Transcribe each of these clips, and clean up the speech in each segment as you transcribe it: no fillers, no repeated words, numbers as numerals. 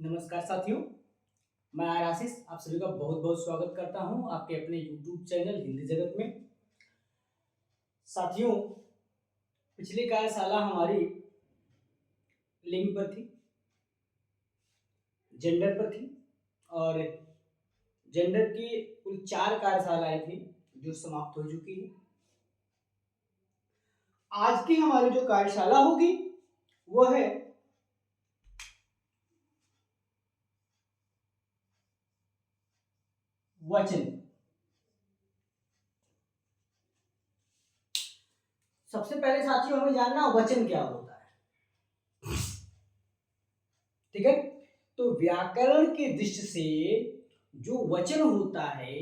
नमस्कार साथियों, मैं आशीष आप सभी का बहुत बहुत स्वागत करता हूं आपके अपने YouTube चैनल हिंदी जगत में। साथियों, पिछली कार्यशाला हमारी लिंग पर थी, जेंडर पर थी और जेंडर की कुल 4 कार्यशालाएं थी जो समाप्त हो चुकी है। आज की हमारी जो कार्यशाला होगी वो है वचन। सबसे पहले साथियों हमें जानना वचन क्या होता है, ठीक है। तो व्याकरण की दृष्टि से जो वचन होता है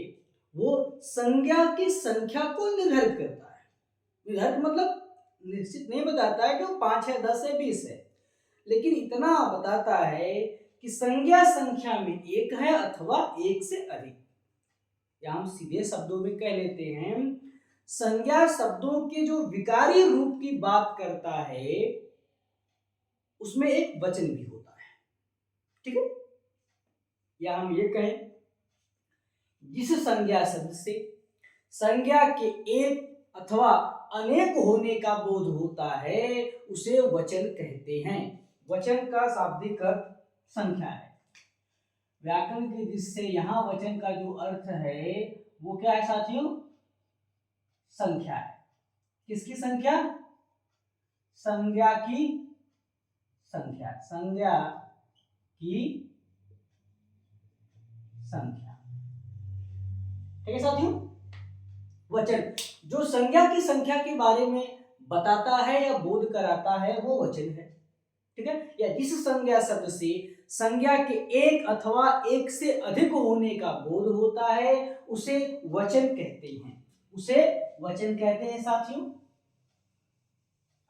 वो संज्ञा की संख्या को निर्धारित करता है। निर्धारित मतलब निश्चित नहीं बताता है कि वो 5 है, 10 है, 20 है, लेकिन इतना बताता है कि संज्ञा संख्या में एक है अथवा एक से अधिक। या हम सीधे शब्दों में कह लेते हैं, संज्ञा शब्दों के जो विकारी रूप की बात करता है उसमें एक वचन भी होता है, ठीक है। या हम ये कहें, जिस संज्ञा शब्द से संज्ञा के एक अथवा अनेक होने का बोध होता है उसे वचन कहते हैं। वचन का शाब्दिक अर्थ संख्या है। व्याकरण की दृष्टि से यहां वचन का जो अर्थ है वो क्या है साथियों? संख्या है। किसकी संख्या? संज्ञा की संख्या। संज्ञा की संख्या, ठीक है साथियों। वचन जो संज्ञा की संख्या के बारे में बताता है या बोध कराता है वो वचन है, ठीक है। या जिस संज्ञा शब्द से संज्ञा के एक अथवा एक से अधिक होने का बोध होता है उसे वचन कहते हैं। उसे वचन कहते हैं साथियों।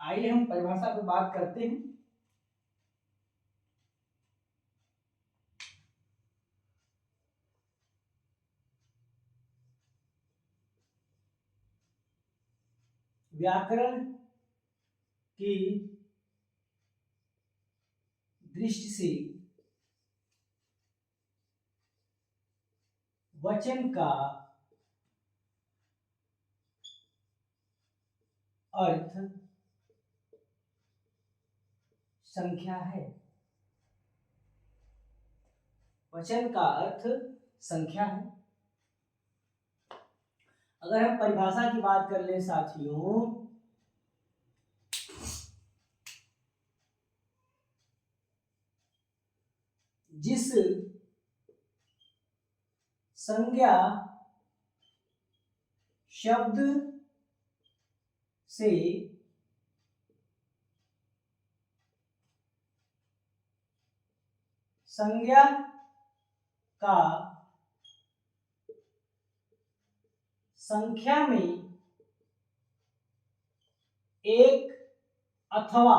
आइए हम परिभाषा पर बात करते हैं। व्याकरण की दृष्टि से वचन का अर्थ संख्या है। वचन का अर्थ संख्या है। अगर हम परिभाषा की बात कर ले साथियों, जिस संज्ञा शब्द से संज्ञा का संख्या में एक अथवा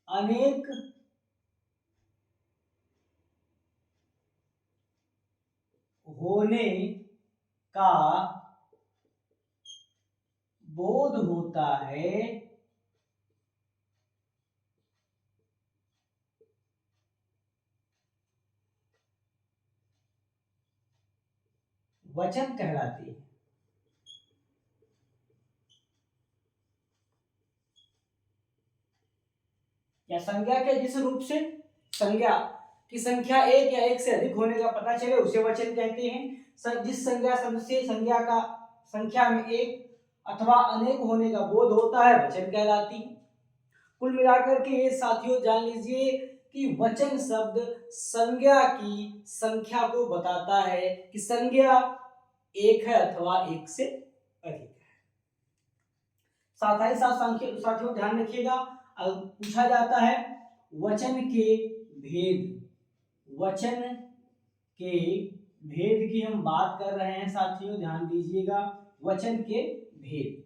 अनेक होने का बोध होता है वचन कहलाती है। या संज्ञा के जिस रूप से संज्ञा की संख्या एक या एक से अधिक होने का पता चले उसे वचन कहते हैं। जिस संज्ञा शब्द से संज्ञा का संख्या में एक अथवा अनेक होने का बोध होता है वचन कहलाती है। कुल मिलाकर के ये साथियों जान लीजिए कि वचन शब्द संज्ञा की संख्या को बताता है कि संज्ञा एक है अथवा एक से अधिक है। साथ ही साथ साथियों ध्यान रखिएगा, पूछा जाता है वचन के भेद। वचन के भेद की हम बात कर रहे हैं साथियों, ध्यान दीजिएगा। वचन के भेद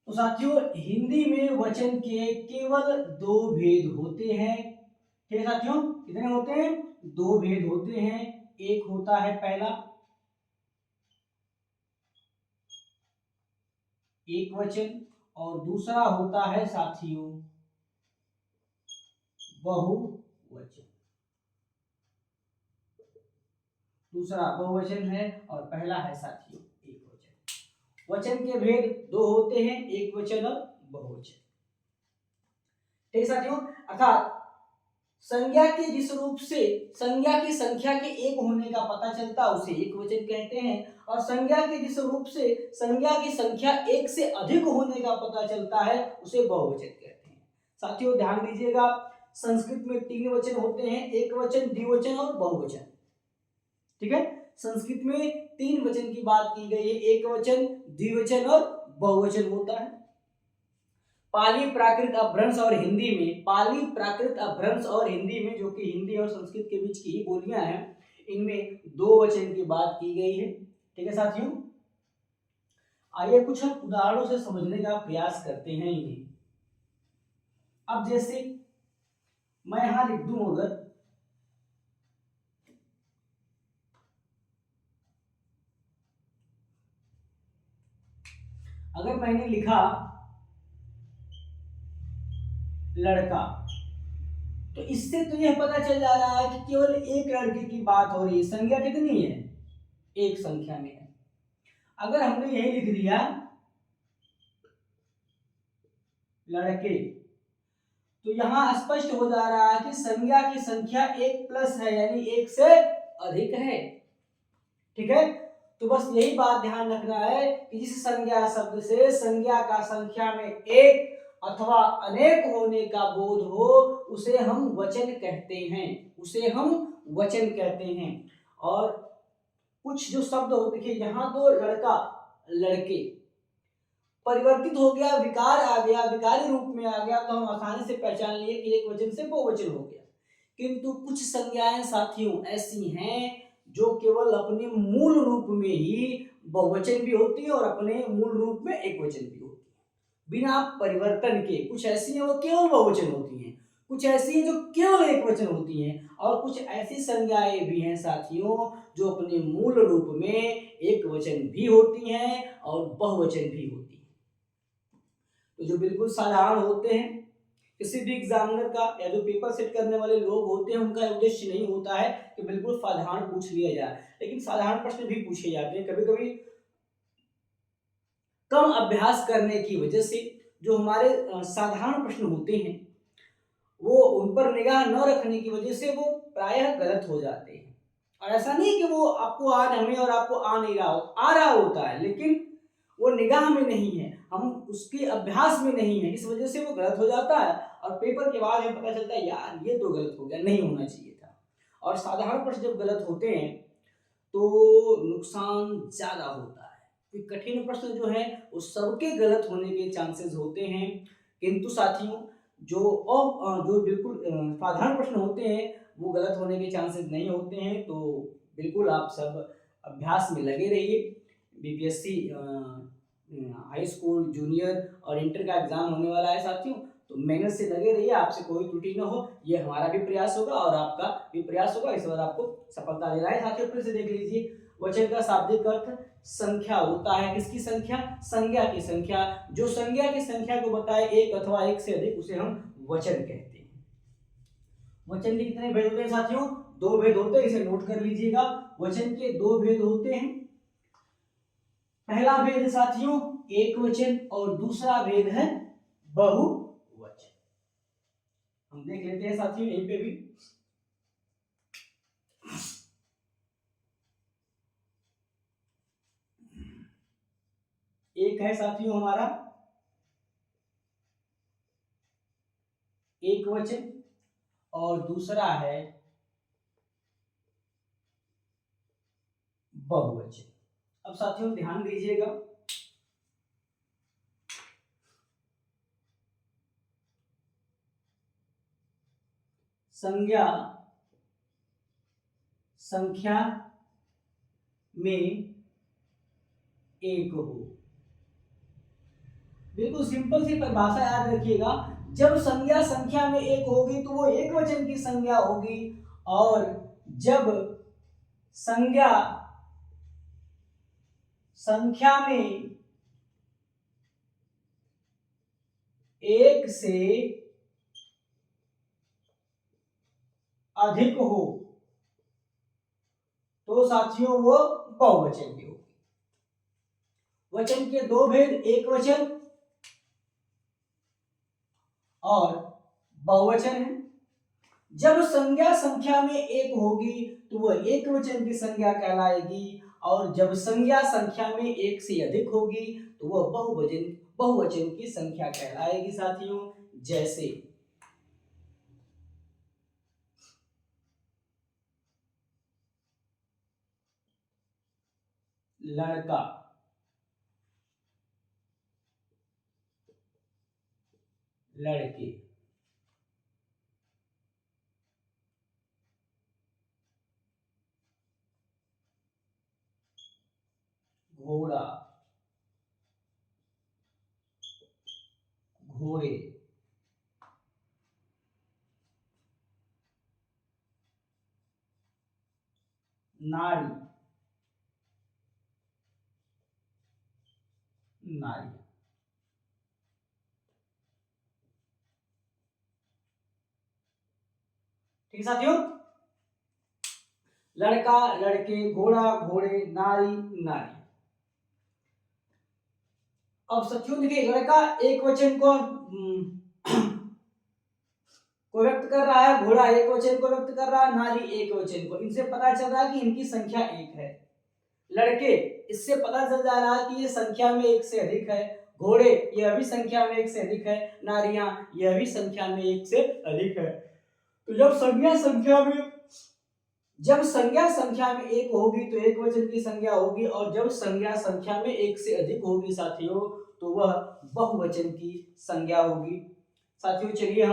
तो साथियों हिंदी में वचन के केवल 2 भेद होते हैं, ठीक है साथियों। कितने होते हैं? 2 भेद होते हैं। एक होता है पहला एक वचन और दूसरा होता है साथियों बहुवचन। दूसरा बहुवचन है और पहला है साथियों एक वचन। वचन के भेद दो होते हैं, एक वचन और बहुवचन। ठीक साथियों, अर्थात संज्ञा के जिस रूप से संज्ञा की संख्या के एक होने का पता चलता है उसे एक वचन कहते हैं, और संज्ञा के जिस रूप से संज्ञा की संख्या एक से अधिक होने का पता चलता है उसे बहुवचन कहते हैं। साथियों ध्यान दीजिएगा, संस्कृत में तीन वचन होते हैं, एक वचन, द्विवचन और बहुवचन। ठीक है, संस्कृत में तीन वचन की बात की गई है, एक वचन, द्विवचन और बहुवचन होता है। पाली प्राकृत अपभ्रंश और हिंदी में, पाली प्राकृत अपभ्रंश और हिंदी में, जो कि हिंदी और संस्कृत के बीच की ही बोलियां हैं, इनमें दो वचन की बात की गई है। ठीक है साथियों, आइए कुछ हम उदाहरणों से समझने का प्रयास करते हैं इन्हें। अब जैसे मैं यहां लिख दूं, अगर मैंने लिखा लड़का, तो इससे तो यह पता चल जा रहा है कि केवल एक लड़के की बात हो रही है। संख्या कितनी है? एक संख्या में है। अगर हमने यही लिख दिया लड़के, तो यहां स्पष्ट हो जा रहा है कि संज्ञा की संख्या एक प्लस है, यानी एक से अधिक है। ठीक है, तो बस यही बात ध्यान रखना है कि जिस संज्ञा शब्द से संज्ञा का संख्या में एक अथवा अनेक होने का बोध हो उसे हम वचन कहते हैं, उसे हम वचन कहते हैं। और कुछ जो शब्द होते हैं, यहाँ तो लड़का, लड़के परिवर्तित हो गया, विकार आ गया, विकारी रूप में आ गया, तो हम आसानी से पहचान लिए कि एक वचन से बहुवचन हो गया। किंतु कुछ संज्ञाएं साथियों ऐसी हैं जो केवल अपने मूल रूप में ही बहुवचन भी होती है और अपने मूल रूप में एक वचन भी होती है, बिना परिवर्तन के। कुछ ऐसी हैं वो केवल बहुवचन होती हैं, कुछ ऐसी हैं जो केवल एक वचन होती हैं, और कुछ ऐसी संज्ञाएं भी हैं साथियों जो अपने मूल रूप में एक वचन भी होती हैं और बहुवचन भी होती हैं। तो जो बिल्कुल साधारण होते हैं, किसी भी एग्जामिनर का या जो पेपर सेट करने वाले लोग होते हैं उनका उद्देश्य नहीं होता है कि बिल्कुल साधारण पूछ लिया जाए, लेकिन साधारण प्रश्न भी पूछे जाते हैं। कभी कभी कम अभ्यास करने की वजह से जो हमारे साधारण प्रश्न होते हैं वो उन पर निगाह न रखने की वजह से वो प्रायः गलत हो जाते हैं। और ऐसा नहीं कि वो आपको आज हमें और आपको आ नहीं रहा हो, आ रहा होता है, लेकिन वो निगाह में नहीं है, हम उसके अभ्यास में नहीं है, इस वजह से वो गलत हो जाता है। और पेपर के बाद हमें पता चलता है यार ये तो गलत हो गया, नहीं होना चाहिए था। और साधारण प्रश्न जब गलत होते हैं तो नुकसान ज्यादा होता है, क्योंकि कठिन प्रश्न जो है वो सबके गलत होने के चांसेस होते हैं। किंतु साथियों जो बिल्कुल साधारण प्रश्न होते हैं वो गलत होने के चांसेस नहीं होते हैं। तो बिल्कुल आप सब अभ्यास में लगे रहिए। बीपीएससी हाई स्कूल, जूनियर और इंटर का एग्जाम होने वाला है साथियों, तो मेहनत से लगे रहिए, आपसे कोई त्रुटि न हो, ये हमारा भी प्रयास होगा और आपका भी प्रयास होगा। इस बार आपको सफलता देना है साथियों। फिर से देख लीजिए, वचन का शाब्दिक अर्थ संख्या होता है। किसकी संख्या? संज्ञा की संख्या। जो संज्ञा की संख्या को बताए एक अथवा एक से अधिक उसे हम वचन कहते हैं। वचन के कितने भेद होते हैं साथियों? दो भेद होते हैं, इसे नोट कर लीजिएगा। वचन के दो भेद होते हैं। पहला भेद साथियों एक वचन और दूसरा भेद है बहुवचन। हम देख लेते हैं साथियों यहीं पे भी। एक है साथियों हमारा एक वचन और दूसरा है बहुवचन। अब साथियों ध्यान दीजिएगा, संज्ञा संख्या में एक हो। बिल्कुल सिंपल सी परिभाषा याद रखिएगा, जब संज्ञा संख्या में एक होगी तो वो एक वचन की संज्ञा होगी, और जब संज्ञा संख्या में एक से अधिक हो तो साथियों वो बहुवचन की होगी। वचन के दो भेद, एक वचन और बहुवचन है। जब संज्ञा संख्या में एक होगी तो वह एक वचन की संज्ञा कहलाएगी, और जब संज्ञा संख्या में एक से अधिक होगी तो वह बहुवचन की संख्या कहलाएगी साथियों। जैसे लड़का, लड़के, घोड़ा, घोड़े, नारी, नारी। ठीक है साथियों, लड़का, लड़के, घोड़ा, घोड़े, नारी, नारी। अब साथियों देखिए, लड़का एक वचन को व्यक्त कर रहा है, घोड़ा एक वचन को व्यक्त कर रहा है, नारी एक वचन को। इनसे पता चल रहा है कि इनकी संख्या एक है। लड़के, इससे पता चल जा रहा है कि ये संख्या में एक से अधिक है। घोड़े, यह भी संख्या में एक से अधिक है। नारियां, यह भी संख्या में एक से अधिक है। तो जब संज्ञा संख्या में एक होगी तो एक वचन की संज्ञा होगी, और जब संज्ञा संख्या में एक से अधिक होगी साथियों तो वह बहुवचन की संज्ञा होगी। साथियों चलिए,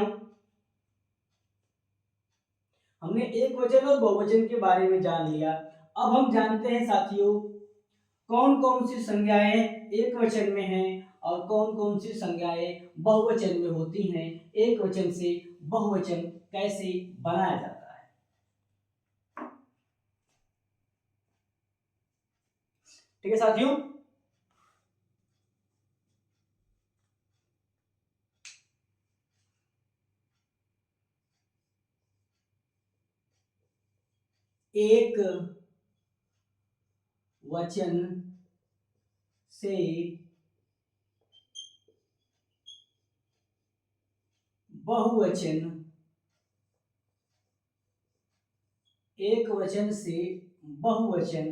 हमने एक वचन और बहुवचन के बारे में जान लिया। अब हम जानते हैं साथियों कौन कौन सी संज्ञाएं एक वचन में हैं और कौन कौन सी संज्ञाएं बहुवचन में होती हैं। एक वचन से बहुवचन कैसे बनाया जाता है। ठीक है साथियों, एक वचन से बहुवचन, एक वचन से बहुवचन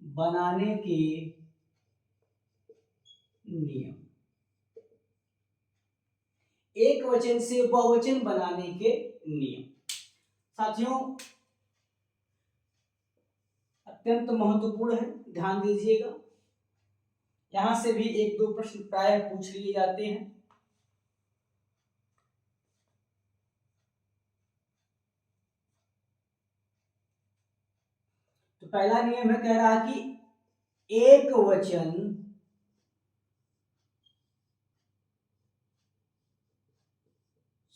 बनाने के नियम। एक वचन से बहुवचन बनाने के नियम साथियों अत्यंत महत्वपूर्ण है, ध्यान दीजिएगा। यहां से भी एक दो प्रश्न प्राय पूछ लिए जाते हैं। तो पहला नियम है, कह रहा कि एक वचन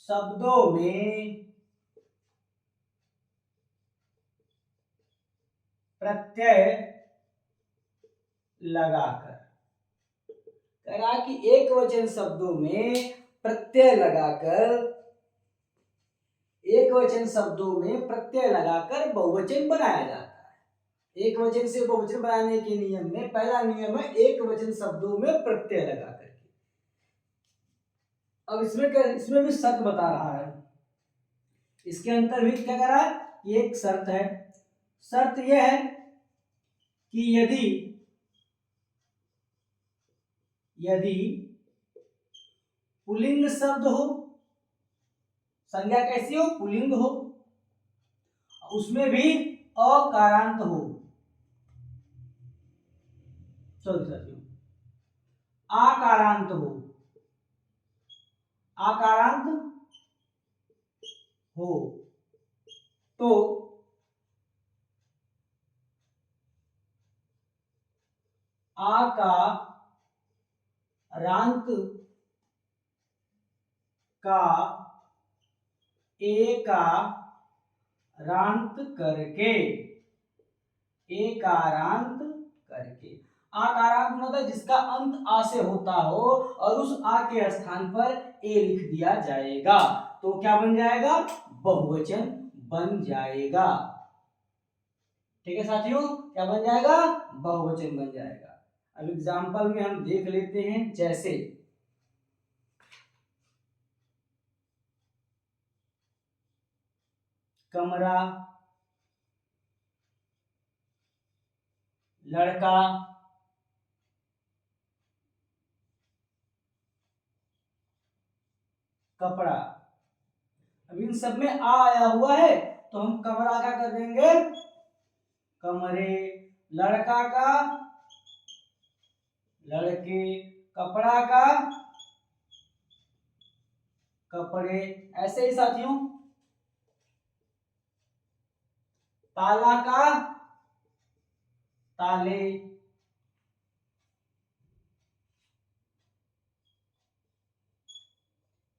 शब्दों में प्रत्यय लगाकर, कह रहा कि एक वचन शब्दों में प्रत्यय लगाकर, एक वचन शब्दों में प्रत्यय लगाकर बहुवचन बनाया जाता है। एक वचन से बहुवचन बनाने के नियम में पहला नियम है एक वचन शब्दों में प्रत्यय लगाकर। अब इसमें भी शर्त बता रहा है। इसके अंतर भी क्या कर रहा है, ये एक शर्त है। शर्त यह है कि यदि पुल्लिंग शब्द हो, संज्ञा कैसी हो, पुल्लिंग हो, उसमें भी अकारांत हो, साथियों आकारांत हो, आकारांत हो तो आकारांत का एकारांत करके एकारांत करके। आकारांत मतलब जिसका अंत आ से होता हो और उस आ के स्थान पर ए लिख दिया जाएगा तो क्या बन जाएगा, बहुवचन बन जाएगा। ठीक है साथियों, क्या बन जाएगा, बहुवचन बन जाएगा। अब एग्जांपल में हम देख लेते हैं, जैसे कमरा, लड़का, कपड़ा। अब इन सब में आ आया हुआ है तो हम कमरा का कर देंगे कमरे, लड़का का लड़के, कपड़ा का कपड़े। ऐसे ही साथियों, ताला का ताले,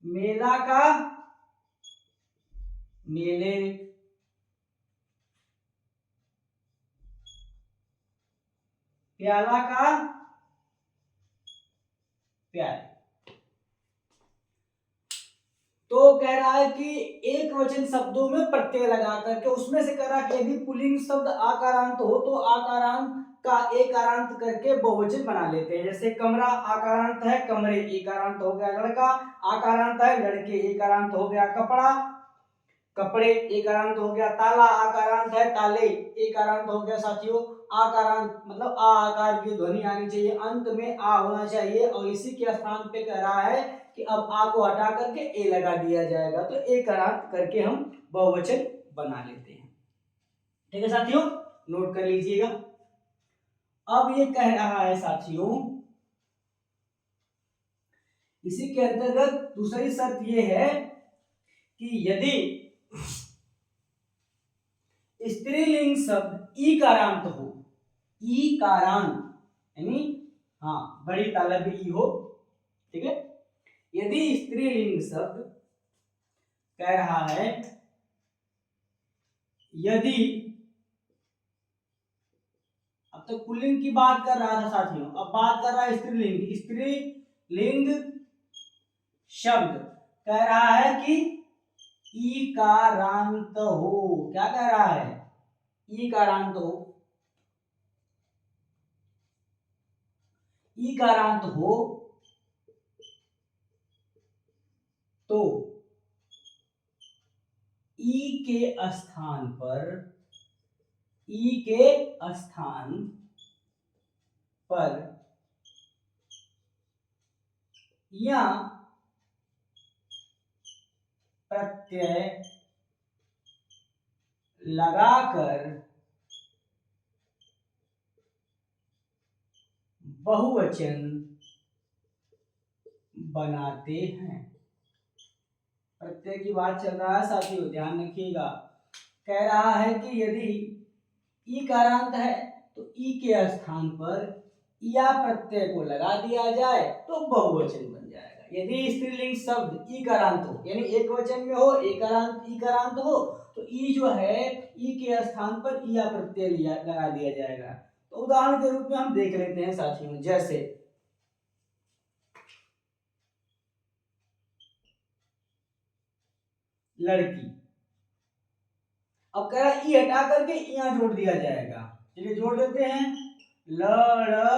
मेला का मेले, प्याला का प्याले। तो कह रहा है कि एक वचन शब्दों में प्रत्यय लगा करके उसमें से कह रहा है कि यदि पुल्लिंग शब्द आकारांत हो तो आकारांत का एकारांत करके बहुवचन बना लेते हैं। जैसे कमरा आकारांत है, कमरे एकारांत हो गया, लड़का आकारांत है, लड़के एकारांत हो गया, कपड़ा कपड़े एकारांत हो गया, ताला आकारांत है, ताले एकारांत हो गया। साथियों, आकारांत मतलब आ आकार की ध्वनि आनी चाहिए, अंत में आ होना चाहिए और इसी के स्थान पे कह रहा है कि अब आ को हटा करके ए लगा दिया जाएगा तो एकारांत करके हम बहुवचन बना लेते हैं। ठीक है साथियों, नोट कर लीजिएगा। अब ये कह रहा है साथियों, इसी के अंतर्गत दूसरी शर्त ये है कि यदि स्त्रीलिंग शब्द ईकारांत हो, ईकारांत यानी हाँ बड़ी ताला भी ई हो, ठीक है। यदि स्त्रीलिंग शब्द कह रहा है यदि, अब तक पुल्लिंग की बात कर रहा था साथियों, अब बात कर रहा है स्त्रीलिंग। स्त्रीलिंग शब्द कह रहा है कि ईकारांत हो, क्या कह रहा है, ईकारांत हो, ईकारांत हो तो ई के स्थान पर, ई के स्थान पर या प्रत्यय लगाकर बहुवचन बनाते हैं। प्रत्यय की बात चल रहा है साथियों, ध्यान रखिएगा। कह रहा है कि यदि ईकारांत है तो ई के स्थान पर या प्रत्यय को लगा दिया जाए तो बहुवचन बन जाएगा। यदि स्त्रीलिंग शब्द ईकारांत हो यानी एक वचन में हो, एकारांत ईकारांत हो तो ई जो है ई के स्थान पर या प्रत्यय लगा दिया जाएगा। तो उदाहरण के रूप में हम देख लेते हैं साथियों, जैसे लड़की, अब कह रहा ई हटा करके यहाँ जोड़ दिया जाएगा, चलिए जोड़ देते हैं, लड़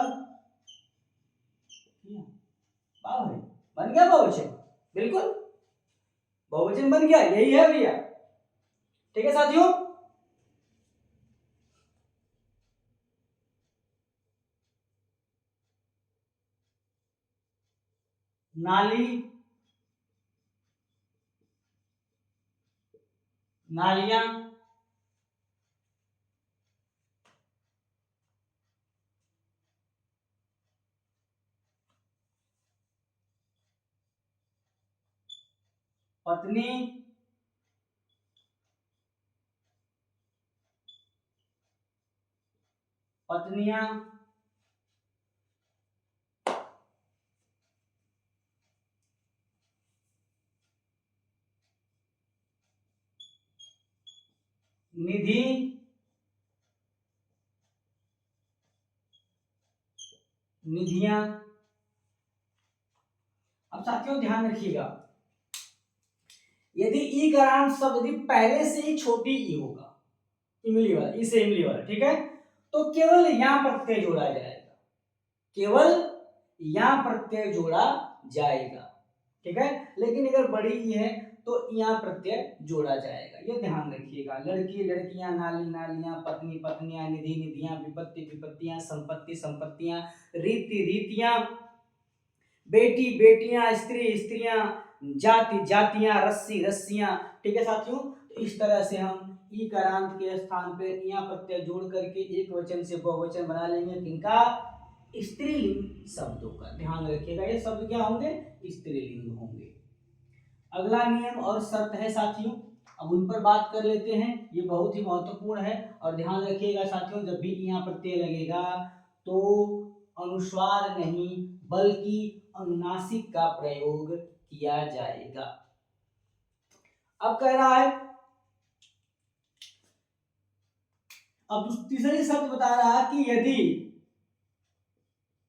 बन गया बहुवचन, बिल्कुल बहुवचन बन गया, यही है भैया। ठीक है साथियों, नाली, नालियां, पत्नी, पत्नियां, निधि, निधियां। अब साथियों ध्यान रखिएगा, यदि ई करांत शब्द यदि पहले से ही छोटी ई होगा, इमली वाला, ई से इमली वाला, ठीक है, तो केवल यहां प्रत्यय जोड़ा जाएगा, केवल यहां प्रत्यय जोड़ा जाएगा, ठीक है। लेकिन अगर बड़ी ई है तो यहाँ प्रत्यय जोड़ा जाएगा, ये ध्यान रखिएगा। लड़की लड़कियां, नाली नालियां, पत्नी पत्नियां, निधि निधियां, विपत्ति विपत्तियां, संपत्ति संपत्तियां, रीति रीतियां, बेटी बेटियां, स्त्री स्त्रियां, जाति जातियां, रस्सी रस्सियां, ठीक है साथियों। तो इस तरह से हम ई करांत के स्थान पे यहाँ प्रत्यय जोड़ करके एक वचन से बहुवचन बना लेंगे, किनका? स्त्रीलिंग शब्दों का। ध्यान रखिएगा, ये शब्द क्या होंगे? स्त्रीलिंग होंगे। अगला नियम और शर्त है साथियों, अब उन पर बात कर लेते हैं, ये बहुत ही महत्वपूर्ण है। और ध्यान रखिएगा साथियों, जब भी यहाँ प्रत्यय लगेगा तो अनुस्वार नहीं बल्कि अनुनासिक का प्रयोग किया जाएगा। अब कह रहा है, अब तीसरी शब्द बता रहा है कि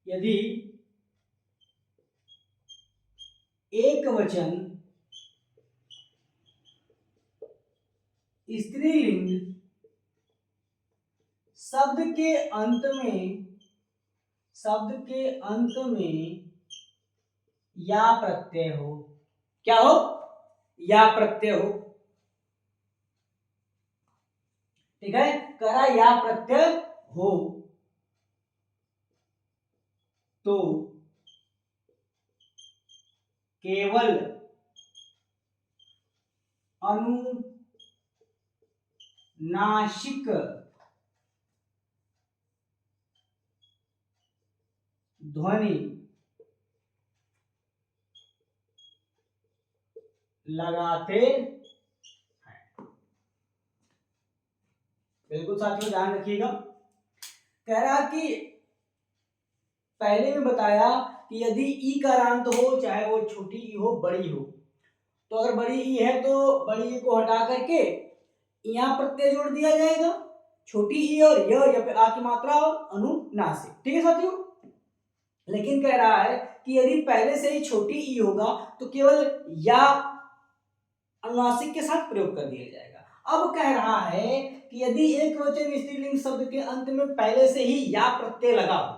यदि एक वचन स्त्रीलिंग शब्द के अंत में या प्रत्यय हो, क्या हो? या प्रत्यय हो, ठीक है, करा या प्रत्यय हो तो केवल अनुनासिक ध्वनि लगाते हैं। बिल्कुल साथियों ध्यान रखिएगा, कह रहा कि पहले में बताया कि यदि ई करांत हो, चाहे वो छोटी ई हो बड़ी हो, तो अगर बड़ी ई है तो बड़ी ई को हटा करके यहाँ प्रत्यय जोड़ दिया जाएगा, छोटी ई और य या फिर आ की मात्रा और अनुनासिक, ठीक है साथियों। लेकिन कह रहा है कि यदि पहले से ही छोटी ई होगा तो केवल या अनुनासिक के साथ प्रयोग कर दिया जाएगा। अब कह रहा है कि यदि एक वचन स्त्रीलिंग शब्द के अंत में पहले से ही या प्रत्यय लगा हो,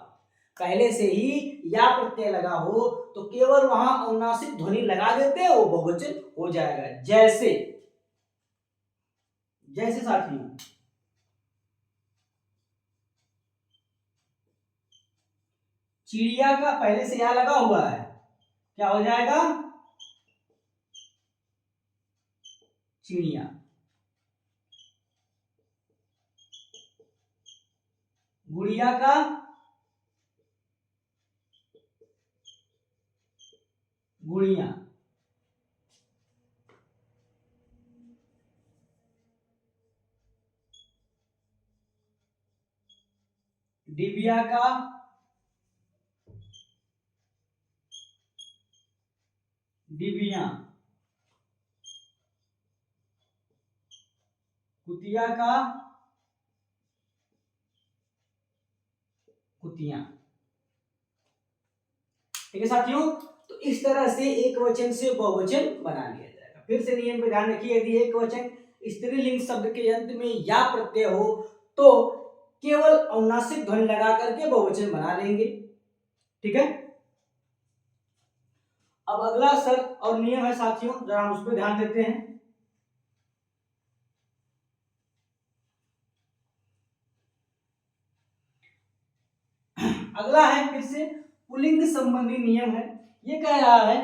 पहले से ही या प्रत्यय लगा हो, तो केवल वहां अनुनासिक ध्वनि लगा देते हैं, वो बहुवचन हो जाएगा। जैसे जैसे साथियों, चिड़िया का पहले से या लगा हुआ है, क्या हो जाएगा? चिड़िया। गुड़िया का गुड़िया। डिबिया का डिबिया। कुतिया का कुतिया, ठीक है साथियों। तो इस तरह से एक वचन से बहुवचन बना लिया जाएगा। फिर से नियम पे ध्यान रखिए, यदि एक वचन स्त्रीलिंग शब्द के अंत में या प्रत्यय हो तो केवल अनुनासिक ध्वनि लगा करके बहुवचन बना लेंगे, ठीक है। अब अगला शर्त और नियम है साथियों, जरा हम उस पर ध्यान देते हैं। अगला है फिर से पुल्लिंग संबंधी नियम है। ये कह रहा है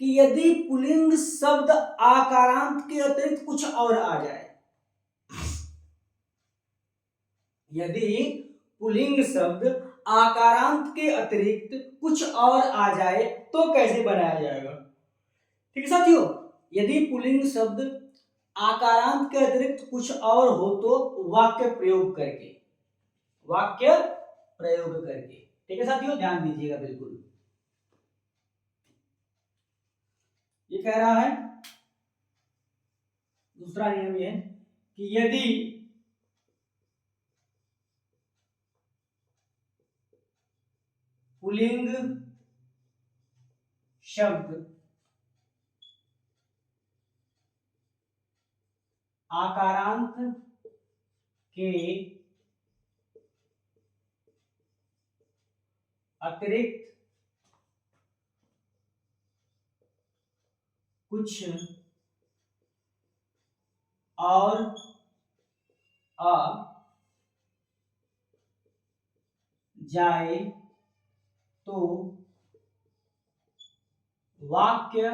कि यदि पुल्लिंग शब्द आकारांत के अतिरिक्त कुछ और आ जाए, यदि पुल्लिंग शब्द आकारांत के अतिरिक्त कुछ और आ जाए तो कैसे बनाया जाएगा, ठीक है साथियों। यदि पुल्लिंग शब्द आकारांत के अतिरिक्त कुछ और हो तो वाक्य प्रयोग करके, ठीक है साथियों, ध्यान दीजिएगा बिल्कुल। ये कह रहा है दूसरा नियम ये कि यदि पुल्लिंग शब्द आकारांत के अतिरिक्त कुछ और आ जाए तो वाक्य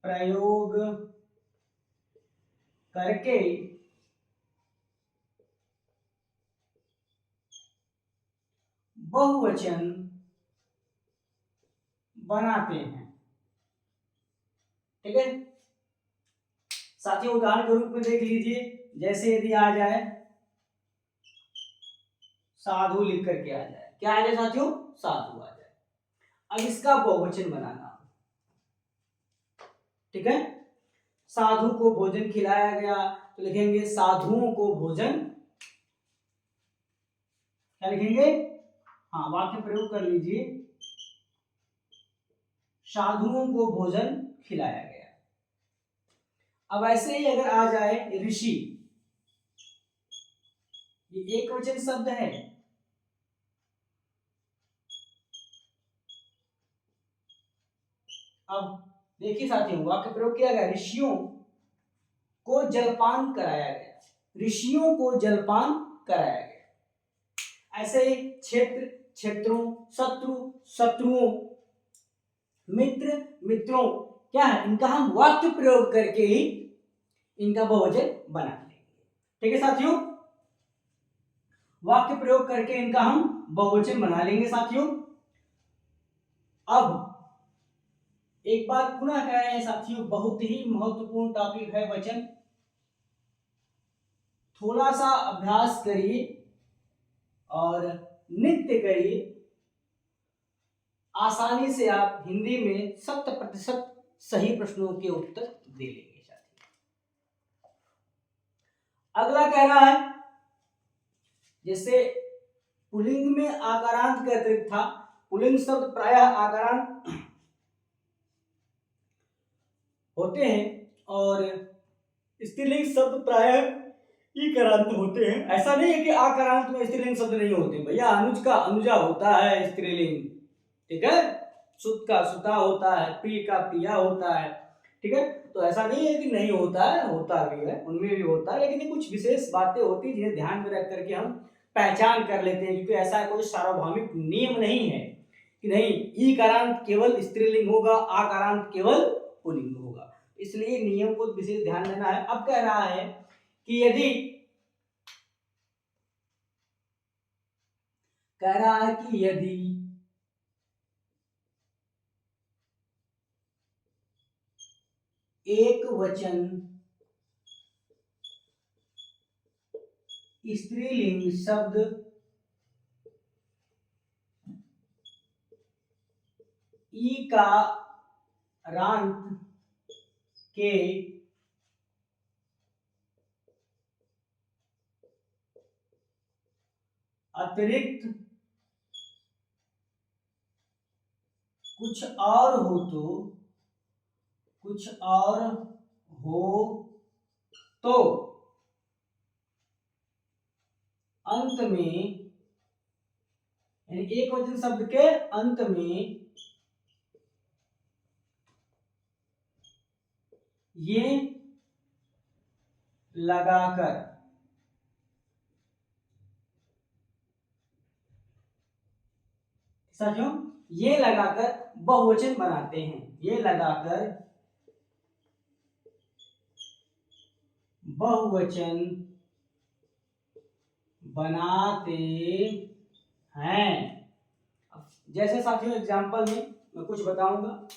प्रयोग करके बहुवचन बनाते हैं। ठीक है साथियों, उदाहरण के रूप में देख लीजिए, जैसे यदि आ जाए साधु लिख करके आ जाए, क्या आ जाए साथियों, साधु आ जाए। अब इसका बहुवचन बनाना, ठीक है, साधु को भोजन खिलाया गया तो लिखेंगे साधुओं को भोजन, क्या लिखेंगे, हाँ वाक्य प्रयोग कर लीजिए, साधुओं को भोजन खिलाया गया। अब ऐसे ही अगर आ जाए ऋषि, ये एक वचन शब्द है, अब देखिए साथियों, वाक्य प्रयोग किया गया, ऋषियों को जलपान कराया गया, ऋषियों को जलपान कराया गया। ऐसे ही क्षेत्र क्षेत्रों, शत्रु शत्रुओं, मित्र मित्रों, क्या है, इनका हम वाक्य प्रयोग करके ही इनका बहुवचन बना लेंगे। ठीक है साथियों, वाक्य प्रयोग करके इनका हम बहुवचन बना लेंगे साथियों। अब एक बार पुनः कह रहे हैं साथियों, बहुत ही महत्वपूर्ण टॉपिक है वचन, थोड़ा सा अभ्यास करिए और नित्य करिए, आसानी से आप हिंदी में 100% सही प्रश्नों के उत्तर दे लेंगे साथियों। अगला कह रहा है, जैसे पुल्लिंग में आकारांत के अतिरिक्त था, पुल्लिंग शब्द प्रायः आकारांत होते हैं और स्त्रीलिंग शब्द प्रायः इकारांत होते हैं। ऐसा नहीं है कि आकारांत में स्त्रीलिंग शब्द नहीं होते भैया, अनुज का अनुजा होता है स्त्रीलिंग, ठीक है, सुत का सुता होता है, प्रिय का प्रिया होता है, ठीक है, तो ऐसा नहीं है कि नहीं होता है, होता भी है, उनमें भी होता है, लेकिन कुछ विशेष बातें होती हैं जिन्हें ध्यान में रख करके हम पहचान कर लेते हैं, क्योंकि ऐसा कोई सार्वभौमिक नियम नहीं है कि नहीं ईकारांत केवल स्त्रीलिंग होगा, आकारांत केवल पुल्लिंग होगा, इसलिए नियम को विशेष ध्यान देना है। अब कह रहा है कि यदि, कह रहा है कि यदि एक वचन स्त्रीलिंग शब्द ई का रांत के अतिरिक्त कुछ और हो तो, कुछ और हो तो अंत में, यानी एक वचन शब्द के अंत में ये लगाकर, साथियों ये लगाकर बहुवचन बनाते हैं, ये लगाकर बहुवचन बनाते हैं। जैसे साथियों एग्जाम्पल में मैं कुछ बताऊंगा,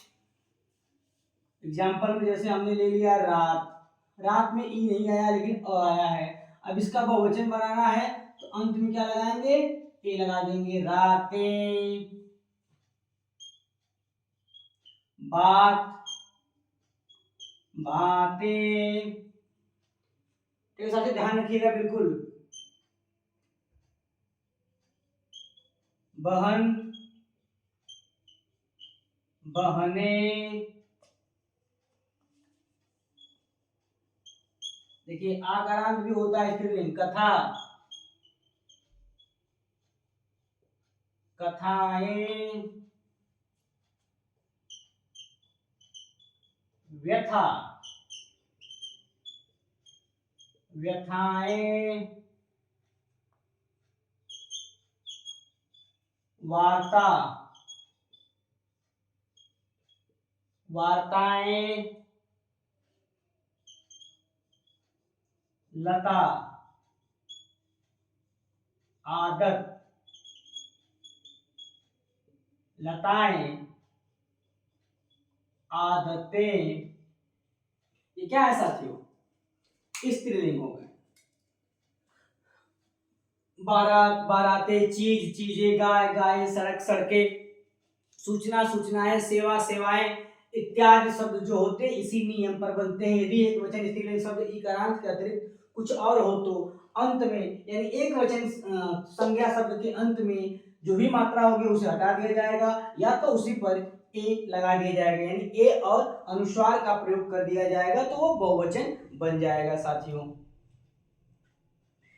एग्जाम्पल में जैसे हमने ले लिया रात, रात में ई नहीं आया लेकिन अ आया है, अब इसका बहुवचन बनाना है तो अंत में क्या लगाएंगे, ए लगा देंगे, रातें, बात बातें, तो साथ ध्यान रखिएगा बिल्कुल। बहन, बहने। देखिए आकारांत भी होता है स्त्रीलिंग, कथा, कथाएं, व्यथा, व्यथाएं, वार्ता, वार्ताएं, लता, आदत, लताएं, आदतें। ये क्या है साथियों? स्त्रीलिंग हो गए। बारात, बारातें, चीज, चीजें, गाय, गाय, सड़क, सड़कें, सूचना, सूचनाएं, सेवा, सेवाएं इत्यादि शब्द जो होते हैं इसी नियम पर बनते हैं। यदि एक वचन स्त्रीलिंग शब्द इकारांत के अतिरिक्त कुछ और हो तो अंत में, यानी एक वचन संज्ञा शब्द के अंत में जो भी मात्रा होगी उसे हटा दिया जाएगा या तो उसी पर ए लगा दिया जाएगा, यानी ए और अनुस्वार का प्रयोग कर दिया जाएगा तो वो बहुवचन बन जाएगा साथियों।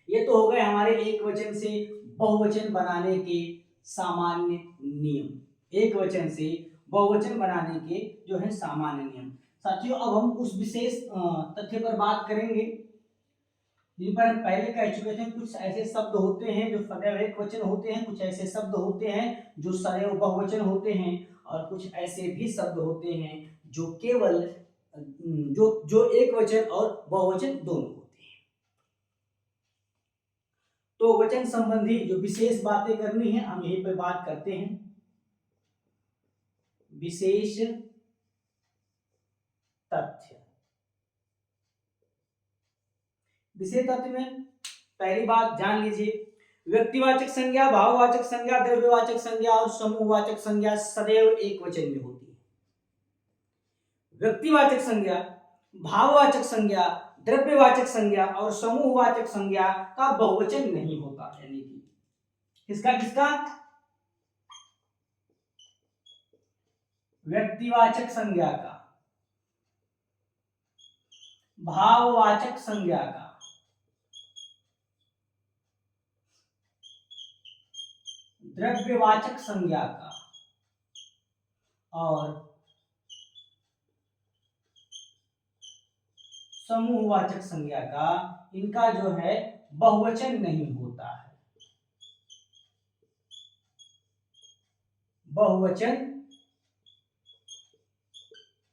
ये तो हो गए हमारे एक वचन से बहुवचन बनाने के सामान्य नियम। एक वचन से बहुवचन बनाने के जो है सामान्य नियम। साथियों अब हम उस विशेष तथ्य पर बात करेंगे जिन पर हम पहले कह चुके थे। कुछ ऐसे शब्द होते हैं जो सदैव एक वचन होते हैं, कुछ ऐसे शब्द होते हैं जो सदैव बहुवचन होते हैं, और कुछ ऐसे भी शब्द होते हैं जो केवल जो एक वचन और बहुवचन दोनों होते हैं। तो वचन संबंधी जो विशेष बातें करनी है हम यहीं पर बात करते हैं। विशेष तथ्य, विशेष तथ्य में पहली बात जान लीजिए, व्यक्तिवाचक संज्ञा, भाववाचक संज्ञा, द्रव्यवाचक संज्ञा और समूहवाचक संज्ञा सदैव एक वचन में होती है। व्यक्तिवाचक संज्ञा, भाववाचक संज्ञा, द्रव्यवाचक संज्ञा और समूहवाचक संज्ञा का बहुवचन नहीं होता। यानी कि किसका किसका? व्यक्तिवाचक संज्ञा का, भाववाचक संज्ञा का, द्रव्यवाचक संज्ञा का और समूहवाचक संज्ञा का, इनका जो है बहुवचन नहीं होता है। बहुवचन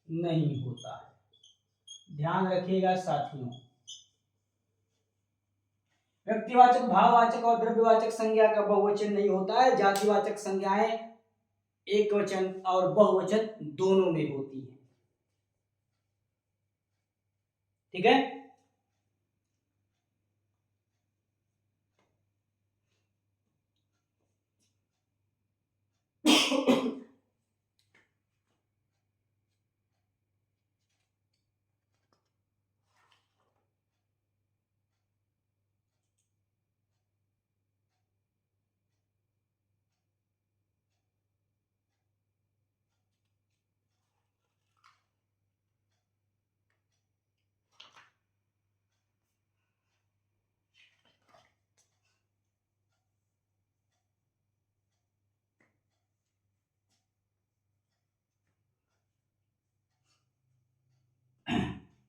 नहीं होता है, ध्यान रखिएगा साथियों। व्यक्तिवाचक, भाववाचक और द्रव्यवाचक संज्ञा का बहुवचन नहीं होता है। जातिवाचक संज्ञाएं एक वचन और बहुवचन दोनों में होती है। ठीक है।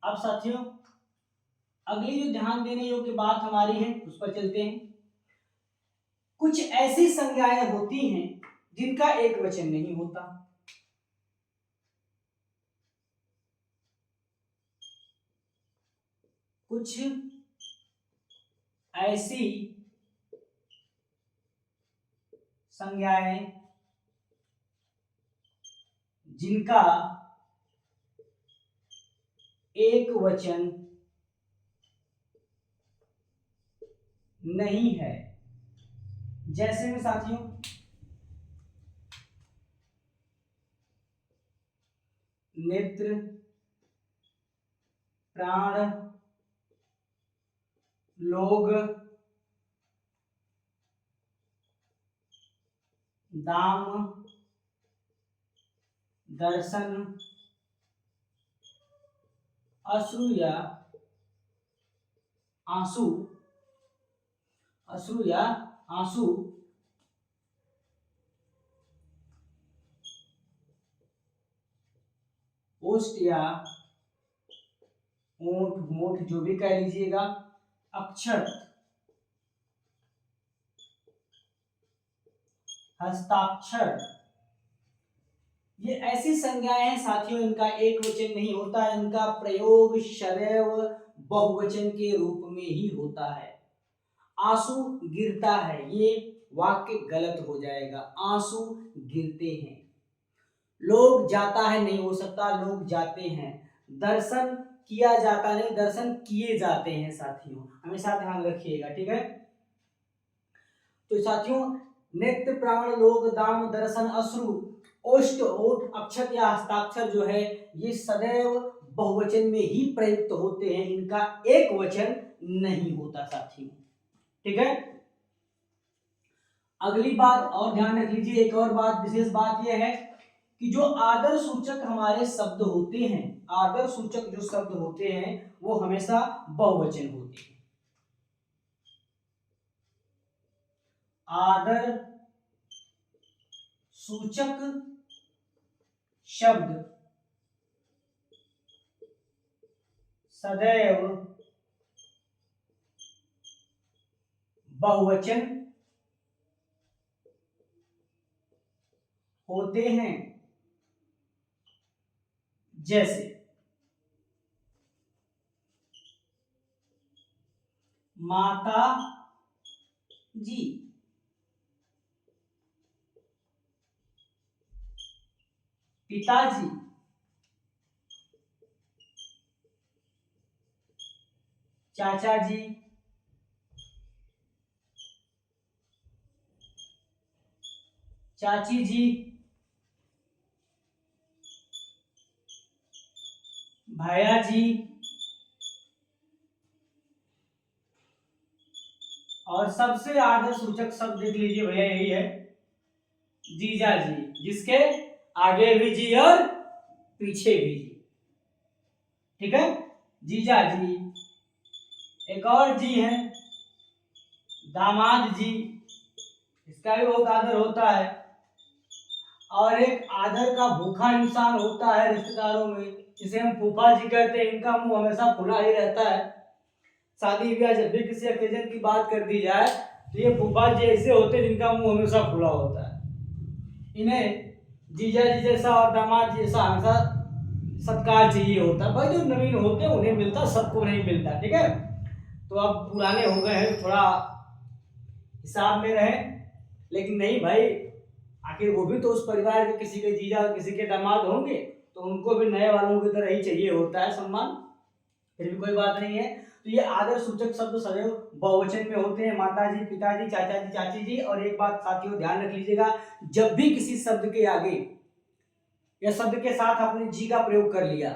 अब साथियों अगली जो ध्यान देने योग्य बात हमारी है उस पर चलते हैं। कुछ ऐसी संज्ञाएं होती हैं जिनका एक वचन नहीं होता। कुछ ऐसी संज्ञाएं जिनका एक वचन नहीं है। जैसे में साथियों नेत्र, प्राण, लोग, दाम दर्शन अश्रु या आंसू, अश्रु या आंसू ओष्ठ या ओंठ मोठ जो भी कह लीजिएगा, अक्षर हस्ताक्षर, ये ऐसी संज्ञाएं हैं साथियों, इनका एक वचन नहीं होता, इनका प्रयोग सदैव बहुवचन के रूप में ही होता है। आंसू गिरता है, ये वाक्य गलत हो जाएगा, आंसू गिरते हैं। लोग जाता है नहीं हो सकता, लोग जाते हैं। दर्शन किया जाता नहीं, दर्शन किए जाते हैं साथियों, हमेशा ध्यान रखिएगा, ठीक है। तो साथियों नेत्र प्राण लोक दाम दर्शन अश्रु ओष्ठ ओठ अक्षत या हस्ताक्षर जो है ये सदैव बहुवचन में ही प्रयुक्त होते हैं, इनका एक वचन नहीं होता साथियों, ठीक है। अगली बात और ध्यान रख लीजिए, एक और बात विशेष बात यह है कि जो आदर सूचक हमारे शब्द होते हैं, आदर सूचक जो शब्द होते हैं वो हमेशा बहुवचन होते हैं। आदर सूचक शब्द सदैव बहुवचन होते हैं, जैसे माता जी, पिताजी, चाचा जी, चाची जी, भैया जी, और सबसे आदर सूचक शब्द देख लीजिए भैया यही है जीजा जी, जिसके आगे भी जी और पीछे भी जी, ठीक है। जीजा जी, एक और जी है दामाद जी, इसका भी बहुत आदर होता है। और एक आदर का भूखा इंसान होता है रिश्तेदारों में, जिसे हम फूफा जी कहते हैं, इनका मुंह हमेशा खुला ही रहता है। शादी ब्याह जब भी किसी ओकेजन की बात कर दी जाए तो ये फूफा जी ऐसे होते हैं जिनका मुंह हमेशा खुला होता है। इन्हें जीजा जी जैसा और दामाद जी जैसा हमेशा सत्कार चाहिए होता है। भाई जो नवीन होते हैं उन्हें मिलता, सबको नहीं मिलता, ठीक है। तो अब पुराने हो गए हैं, थोड़ा हिसाब में रहे, लेकिन नहीं भाई, आखिर वो भी तो उस परिवार के किसी के जीजा किसी के दामाद होंगे, तो उनको भी नए वालों की तरह ही चाहिए होता है सम्मान, फिर भी कोई बात नहीं है। तो ये आदर सूचक शब्द सदैव बहुवचन में होते हैं, माताजी, पिताजी, चाचा जी, चाची जी। और एक बात साथियों ध्यान रख लीजिएगा, जब भी किसी शब्द के आगे या शब्द के साथ आपने जी का प्रयोग कर लिया,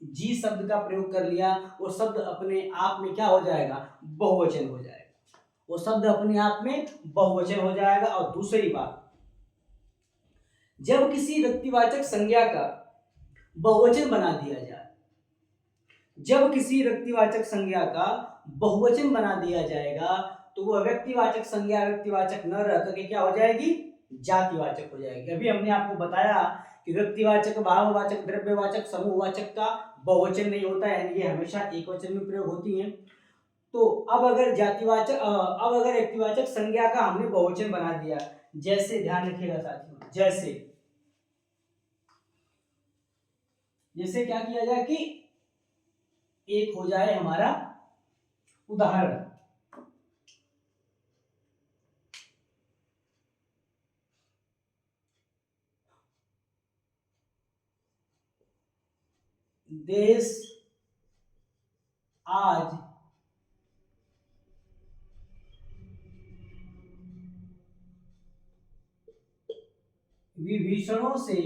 जी शब्द का प्रयोग कर लिया, वो शब्द अपने आप में क्या हो जाएगा, बहुवचन हो जाएगा, वो शब्द अपने आप में बहुवचन हो जाएगा। और दूसरी बात, जब किसी व्यक्तिवाचक संज्ञा का बहुवचन बना दिया जाए, जब किसी व्यक्तिवाचक संज्ञा का बहुवचन बना दिया जाएगा तो वह व्यक्तिवाचक संज्ञा व्यक्तिवाचक न रह करके क्या हो जाएगी, जातिवाचक हो जाएगी। अभी हमने आपको बताया कि व्यक्तिवाचक, भाववाचक, द्रव्यवाचक, समूहवाचक का बहुवचन नहीं होता है, ये हमेशा एक वचन में प्रयोग होती है। तो अब अगर जातिवाचक, अब अगर व्यक्तिवाचक संज्ञा का हमने बहुवचन बना दिया, जैसे ध्यान रखिएगा साथियों, जैसे जैसे क्या किया जाए कि एक हो जाए हमारा उदाहरण, देश आज विभीषणों से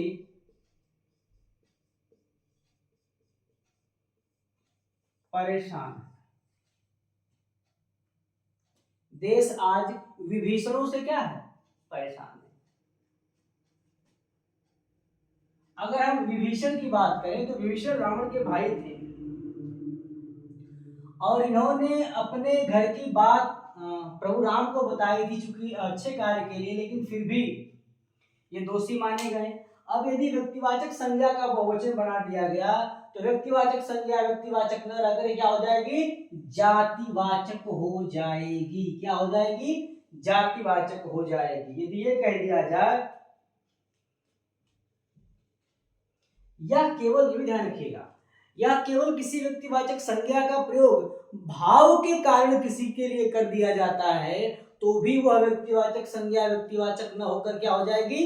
परेशान, देश आज विभीषणों से क्या है, परेशान है। अगर हम विभीषण की बात करें तो विभीषण रावण के भाई थे और इन्होंने अपने घर की बात प्रभु राम को बताई थी, चूंकि अच्छे कार्य के लिए, लेकिन फिर भी ये दोषी माने गए। अब यदि व्यक्तिवाचक संज्ञा का बहुवचन बना दिया गया तो व्यक्तिवाचक संज्ञा व्यक्तिवाचक न रहकर क्या हो जाएगी, जातिवाचक हो जाएगी। क्या हो जाएगी, जातिवाचक हो जाएगी। यदि ये कह दिया जाए, या केवल, ये भी ध्यान रखिएगा, या केवल किसी व्यक्तिवाचक संज्ञा का प्रयोग भाव के कारण किसी के लिए कर दिया जाता है तो भी वह व्यक्तिवाचक संज्ञा व्यक्तिवाचक न होकर क्या हो जाएगी,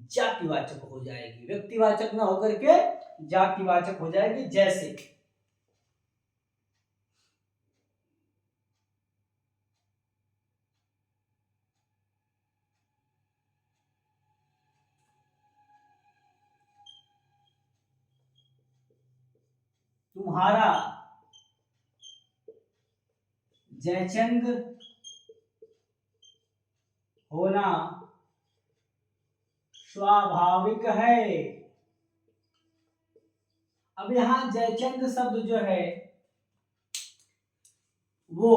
जातिवाचक हो जाएगी। व्यक्तिवाचक न होकर के जातिवाचक हो जाएगी। जैसे तुम्हारा जयचंद होना स्वाभाविक है। अब यहां जयचंद शब्द जो है वो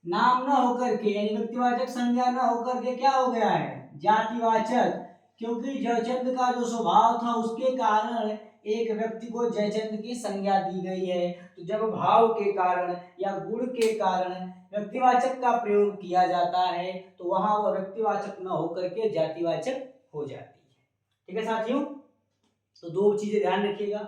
नाम ना होकर के, यानी व्यक्तिवाचक संज्ञा ना होकर के क्या हो गया है, जातिवाचक। क्योंकि जयचंद का जो स्वभाव था उसके कारण एक व्यक्ति को जयचंद की संज्ञा दी गई है। तो जब भाव के कारण या गुण के कारण व्यक्तिवाचक का प्रयोग किया जाता है तो वहां वह व्यक्तिवाचक न होकर के जातिवाचक हो जाती है। ठीक है साथियों, तो दो चीजें ध्यान रखिएगा।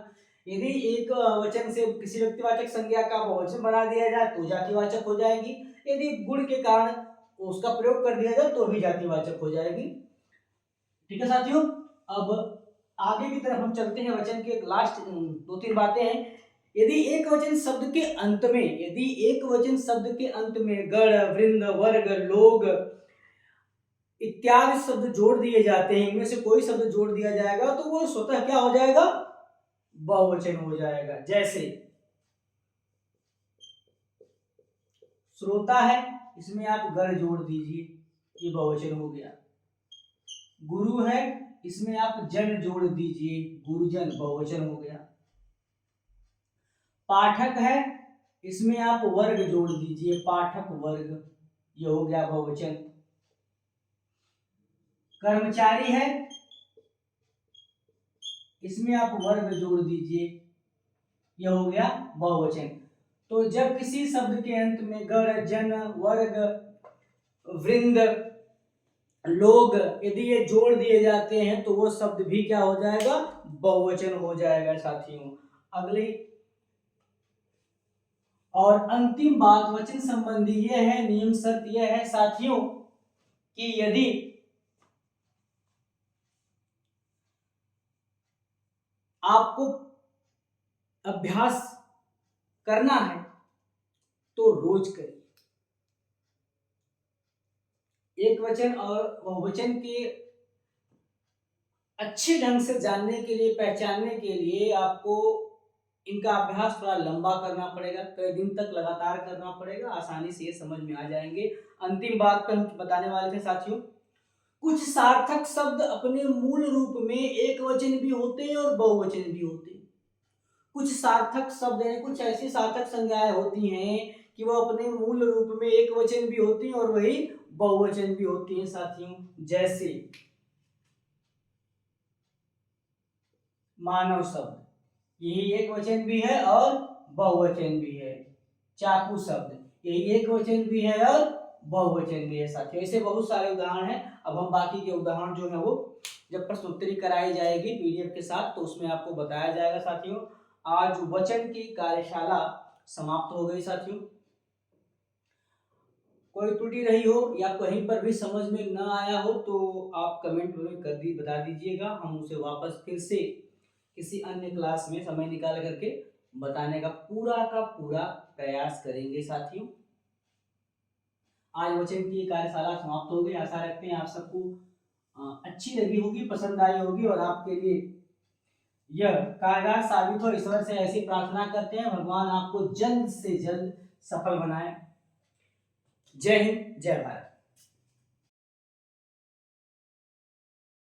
यदि एक वचन से किसी व्यक्तिवाचक संज्ञा का बहुवचन बना दिया जाए तो जातिवाचक हो जाएगी, यदि गुण के कारण उसका प्रयोग कर दिया जाए तो भी जातिवाचक हो जाएगी। ठीक है साथियों, अब आगे की तरफ हम चलते हैं। वचन के लास्ट दो तीन बातें हैं। यदि एक वचन शब्द के अंत में, यदि एक वचन शब्द के अंत में गण, वृंद, वर्ग, लोग इत्यादि शब्द जोड़ दिए जाते हैं, इनमें से कोई शब्द जोड़ दिया जाएगा तो वो स्वतः क्या हो जाएगा, बहुवचन हो जाएगा। जैसे श्रोता है, इसमें आप गण जोड़ दीजिए, ये बहुवचन हो गया। गुरु है, इसमें आप जन जोड़ दीजिए, गुरुजन, बहुवचन हो गया। पाठक है, इसमें आप वर्ग जोड़ दीजिए, पाठक वर्ग, ये हो गया बहुवचन। कर्मचारी है, इसमें आप वर्ग जोड़ दीजिए, यह हो गया बहुवचन। तो जब किसी शब्द के अंत में गण, जन, वर्ग, वृंद, लोग यदि ये जोड़ दिए जाते हैं तो वो शब्द भी क्या हो जाएगा, बहुवचन हो जाएगा साथियों। अगली और अंतिम बात वचन संबंधी यह है, नियम शर्त यह है साथियों कि यदि आपको अभ्यास करना है तो रोज करिए। एक वचन और बहुवचन के अच्छे ढंग से जानने के लिए, पहचानने के लिए आपको इनका अभ्यास थोड़ा लंबा करना पड़ेगा, कई दिन तक लगातार करना पड़ेगा, आसानी से ये समझ में आ जाएंगे। अंतिम बात पर हम बताने वाले थे साथियों, कुछ सार्थक शब्द अपने मूल रूप में एक वचन भी होते हैं और बहुवचन भी होते हैं। कुछ सार्थक शब्द हैं, कुछ ऐसी सार्थक संज्ञाएं होती हैं कि वो अपने मूल रूप में एक वचन भी होती हैं और वही बहुवचन भी होती हैं साथियों। जैसे मानव शब्द, यही एक वचन भी है और बहुवचन भी है। चाकू शब्द, यही एक वचन भी है और बहुवचन भी है साथियों। ऐसे बहुत सारे उदाहरण हैं। अब हम बाकी के उदाहरण जो है वो जब प्रश्नोत्तरी कराई जाएगी पीडीएफ के साथ तो उसमें आपको बताया जाएगा साथियों। आज वचन की कार्यशाला समाप्त हो गई साथियों। कोई त्रुटि रही हो या कहीं पर भी समझ में न आया हो तो आप कमेंट में बता दीजिएगा, हम उसे वापस फिर से किसी अन्य क्लास में समय निकाल करके बताने का पूरा प्रयास करेंगे साथियों। आज वचन की कार्यशाला समाप्त हो गई। आशा रखते हैं आप सबको अच्छी लगी होगी, पसंद आई होगी और आपके लिए यह कारगर साबित हो। ईश्वर से ऐसी प्रार्थना करते हैं भगवान आपको जल्द से जल्द सफल बनाए। जय हिंद, जय भारत।